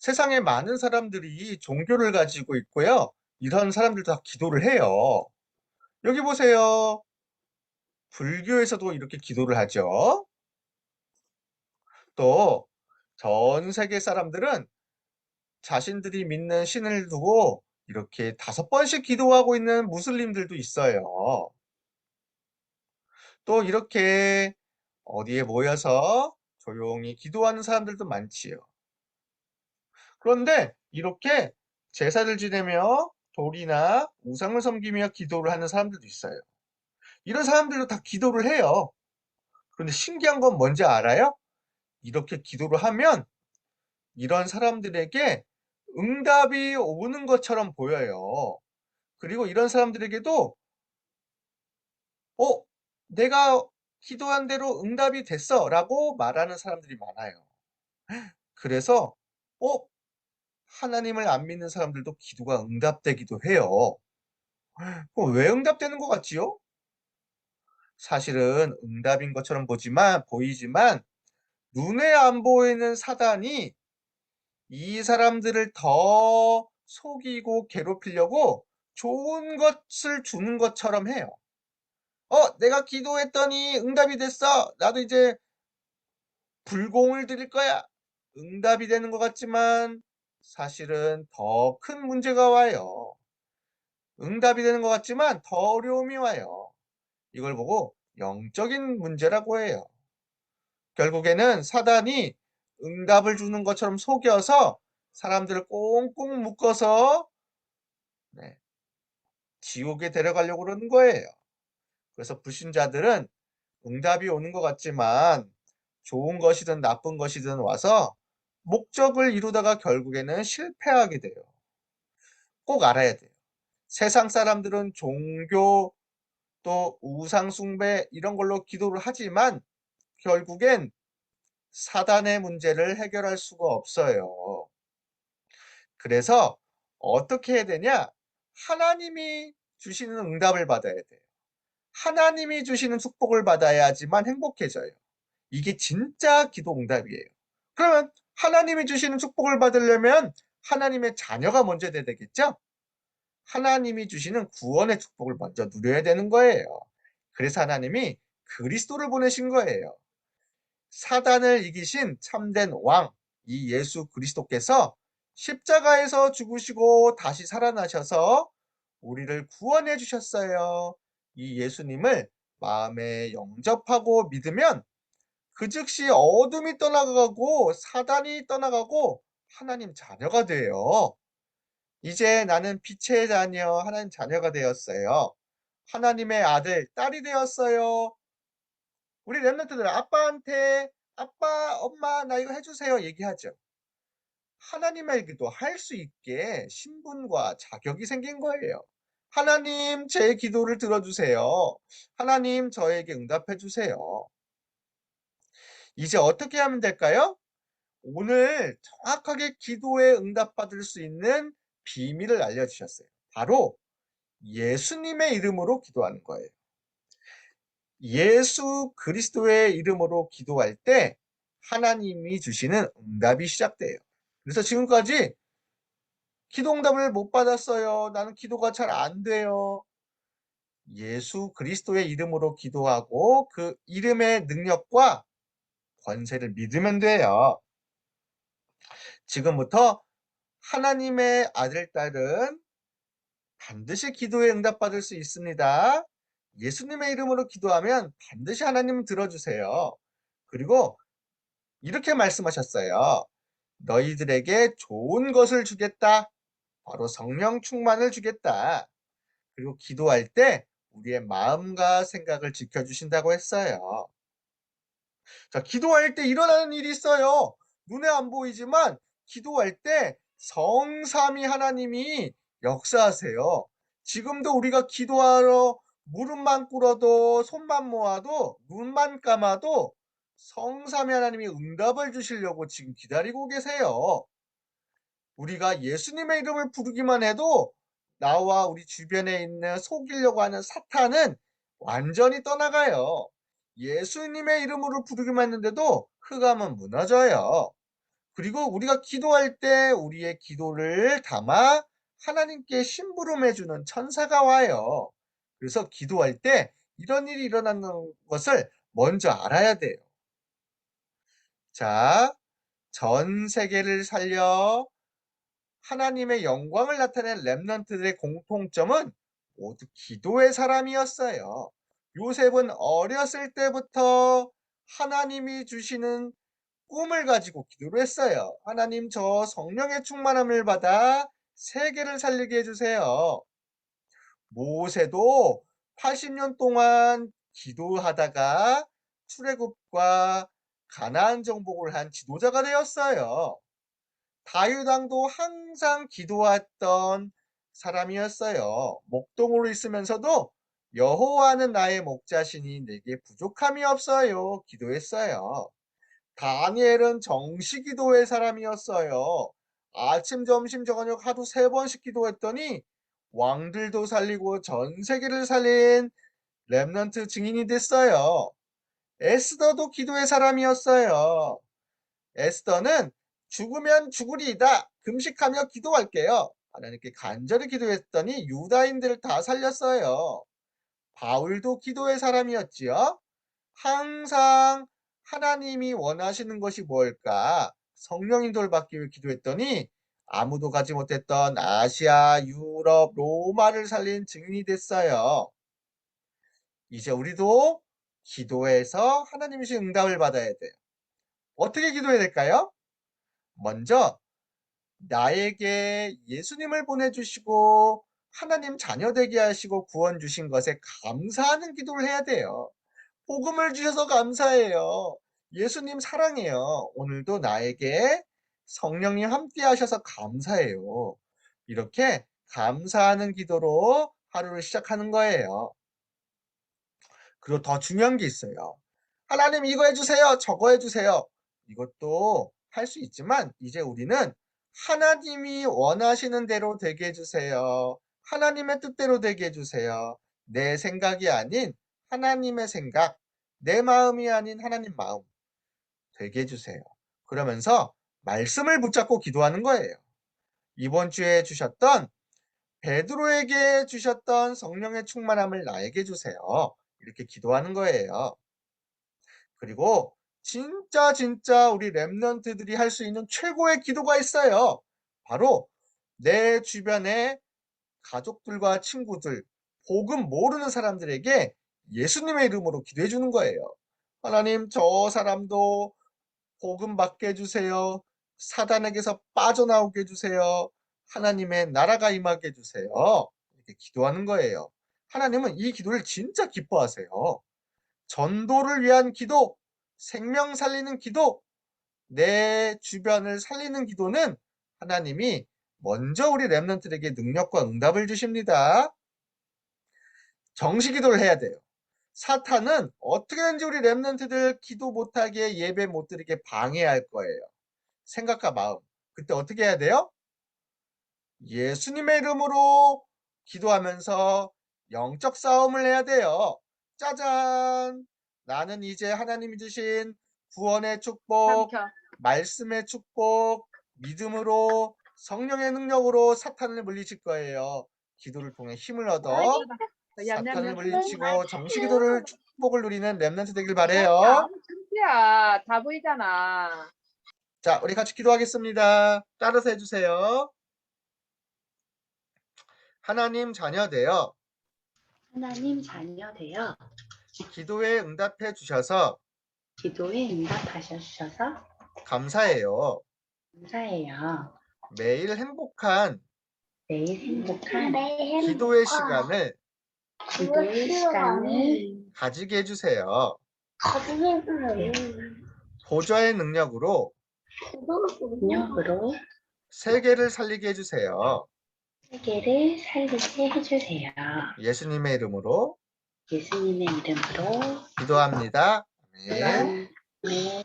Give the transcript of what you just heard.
세상에 많은 사람들이 종교를 가지고 있고요. 이런 사람들도 다 기도를 해요. 여기 보세요. 불교에서도 이렇게 기도를 하죠. 또 전 세계 사람들은 자신들이 믿는 신을 두고 이렇게 5번씩 기도하고 있는 무슬림들도 있어요. 또 이렇게 어디에 모여서 조용히 기도하는 사람들도 많지요. 그런데 이렇게 제사를 지내며 돌이나 우상을 섬기며 기도를 하는 사람들도 있어요. 이런 사람들도 다 기도를 해요. 그런데 신기한 건 뭔지 알아요? 이렇게 기도를 하면 이런 사람들에게 응답이 오는 것처럼 보여요. 그리고 이런 사람들에게도 "어, 내가 기도한 대로 응답이 됐어."라고 말하는 사람들이 많아요. 그래서 어, 하나님을 안 믿는 사람들도 기도가 응답되기도 해요. 그럼 왜 응답되는 것 같지요? 사실은 응답인 것처럼 보이지만 눈에 안 보이는 사단이 이 사람들을 더 속이고 괴롭히려고 좋은 것을 주는 것처럼 해요. 내가 기도했더니 응답이 됐어. 나도 이제 불공을 드릴 거야. 응답이 되는 것 같지만 사실은 더 큰 문제가 와요. 응답이 되는 것 같지만 더 어려움이 와요. 이걸 보고 영적인 문제라고 해요. 결국에는 사단이 응답을 주는 것처럼 속여서 사람들을 꽁꽁 묶어서 네, 지옥에 데려가려고 그러는 거예요. 그래서 불신자들은 응답이 오는 것 같지만 좋은 것이든 나쁜 것이든 와서 목적을 이루다가 결국에는 실패하게 돼요. 꼭 알아야 돼요. 세상 사람들은 종교 또 우상 숭배 이런 걸로 기도를 하지만 결국엔 사단의 문제를 해결할 수가 없어요. 그래서 어떻게 해야 되냐? 하나님이 주시는 응답을 받아야 돼요. 하나님이 주시는 축복을 받아야지만 행복해져요. 이게 진짜 기도 응답이에요. 그러면 하나님이 주시는 축복을 받으려면 하나님의 자녀가 먼저 돼야 되겠죠? 하나님이 주시는 구원의 축복을 먼저 누려야 되는 거예요. 그래서 하나님이 그리스도를 보내신 거예요. 사단을 이기신 참된 왕, 이 예수 그리스도께서 십자가에서 죽으시고 다시 살아나셔서 우리를 구원해 주셨어요. 이 예수님을 마음에 영접하고 믿으면 그 즉시 어둠이 떠나가고 사단이 떠나가고 하나님 자녀가 돼요. 이제 나는 빛의 자녀, 하나님 자녀가 되었어요. 하나님의 아들, 딸이 되었어요. 우리 랩런트들 아빠한테 "아빠, 엄마 나 이거 해 주세요." 얘기하죠. 하나님에게도 할 수 있게 신분과 자격이 생긴 거예요. "하나님 제 기도를 들어 주세요. 하나님 저에게 응답해 주세요." 이제 어떻게 하면 될까요? 오늘 정확하게 기도에 응답받을 수 있는 비밀을 알려 주셨어요. 바로 예수님의 이름으로 기도하는 거예요. 예수 그리스도의 이름으로 기도할 때 하나님이 주시는 응답이 시작돼요. 그래서 지금까지 기도 응답을 못 받았어요. 나는 기도가 잘 안 돼요. 예수 그리스도의 이름으로 기도하고 그 이름의 능력과 권세를 믿으면 돼요. 지금부터 하나님의 아들, 딸은 반드시 기도에 응답받을 수 있습니다. 예수님의 이름으로 기도하면 반드시 하나님은 들어주세요. 그리고 이렇게 말씀하셨어요. 너희들에게 좋은 것을 주겠다. 바로 성령 충만을 주겠다. 그리고 기도할 때 우리의 마음과 생각을 지켜주신다고 했어요. 자, 기도할 때 일어나는 일이 있어요. 눈에 안 보이지만 기도할 때 성삼위 하나님이 역사하세요. 지금도 우리가 기도하러 무릎만 꿇어도 손만 모아도 눈만 감아도 성삼위 하나님이 응답을 주시려고 지금 기다리고 계세요. 우리가 예수님의 이름을 부르기만 해도 나와 우리 주변에 있는 속이려고 하는 사탄은 완전히 떠나가요. 예수님의 이름으로 부르기만 했는데도 흑암은 무너져요. 그리고 우리가 기도할 때 우리의 기도를 담아 하나님께 심부름해주는 천사가 와요. 그래서 기도할 때 이런 일이 일어나는 것을 먼저 알아야 돼요. 자, 전 세계를 살려 하나님의 영광을 나타낸 렘넌트들의 공통점은 모두 기도의 사람이었어요. 요셉은 어렸을 때부터 하나님이 주시는 꿈을 가지고 기도를 했어요. 하나님, 저 성령의 충만함을 받아 세계를 살리게 해주세요. 모세도 80년 동안 기도하다가 출애굽과 가나안 정복을 한 지도자가 되었어요. 다윗 왕도 항상 기도했던 사람이었어요. 목동으로 있으면서도 여호와는 나의 목자시니 내게 부족함이 없어요. 기도했어요. 다니엘은 정시기도의 사람이었어요. 아침, 점심, 저녁 하루 3번씩 기도했더니 왕들도 살리고 전 세계를 살린 렘넌트 증인이 됐어요. 에스더도 기도의 사람이었어요. 에스더는 죽으면 죽으리이다. 금식하며 기도할게요. 하나님께 간절히 기도했더니 유다인들을 다 살렸어요. 바울도 기도의 사람이었지요. 항상 하나님이 원하시는 것이 뭘까? 성령 인도를 받기 위해 기도했더니 아무도 가지 못했던 아시아, 유럽, 로마를 살린 증인이 됐어요. 이제 우리도 기도해서 하나님의 응답을 받아야 돼요. 어떻게 기도해야 될까요? 먼저 나에게 예수님을 보내주시고 하나님 자녀 되게 하시고 구원 주신 것에 감사하는 기도를 해야 돼요. 복음을 주셔서 감사해요. 예수님 사랑해요. 오늘도 나에게 성령님 함께 하셔서 감사해요. 이렇게 감사하는 기도로 하루를 시작하는 거예요. 그리고 더 중요한 게 있어요. 하나님 이거 해주세요. 저거 해주세요. 이것도 할 수 있지만 이제 우리는 하나님이 원하시는 대로 되게 해주세요. 하나님의 뜻대로 되게 해주세요. 내 생각이 아닌 하나님의 생각, 내 마음이 아닌 하나님 마음 되게 해주세요. 그러면서 말씀을 붙잡고 기도하는 거예요. 이번 주에 주셨던 베드로에게 주셨던 성령의 충만함을 나에게 주세요. 이렇게 기도하는 거예요. 그리고 진짜 우리 렘넌트들이 할 수 있는 최고의 기도가 있어요. 바로 내 주변의 가족들과 친구들, 복음 모르는 사람들에게 예수님의 이름으로 기도해 주는 거예요. 하나님, 저 사람도 복음 받게 해주세요. 사단에게서 빠져나오게 해주세요. 하나님의 나라가 임하게 해주세요. 이렇게 기도하는 거예요. 하나님은 이 기도를 진짜 기뻐하세요. 전도를 위한 기도, 생명 살리는 기도, 내 주변을 살리는 기도는 하나님이 먼저 우리 렘넌트에게 능력과 응답을 주십니다. 정시 기도를 해야 돼요. 사탄은 어떻게든지 우리 렘넌트들 기도 못하게 예배 못 드리게 방해할 거예요. 생각과 마음. 그때 어떻게 해야 돼요? 예수님의 이름으로 기도하면서 영적 싸움을 해야 돼요. 짜잔! 나는 이제 하나님이 주신 구원의 축복, 말씀의 축복, 믿음으로 성령의 능력으로 사탄을 물리칠 거예요. 기도를 통해 힘을 얻어 사탄을 물리치고 정시기도를 축복을 누리는 렘넌트 되길 바래요. 야, 다 보이잖아. 자, 우리 같이 기도하겠습니다. 따라서 해주세요. 하나님 자녀 되어 하나님 자녀 되어 기도에 응답해 주셔서 기도에 응답하셔서 감사해요. 감사해요. 매일 행복한 매일 행복한 기도의 시간을 가지게 해주세요. 보좌의 능력으로 세계를 살리게 해주세요. 세계를 살리게 해주세요. 예수님의 이름으로 예수님의 이름으로 기도합니다. 아멘. 네.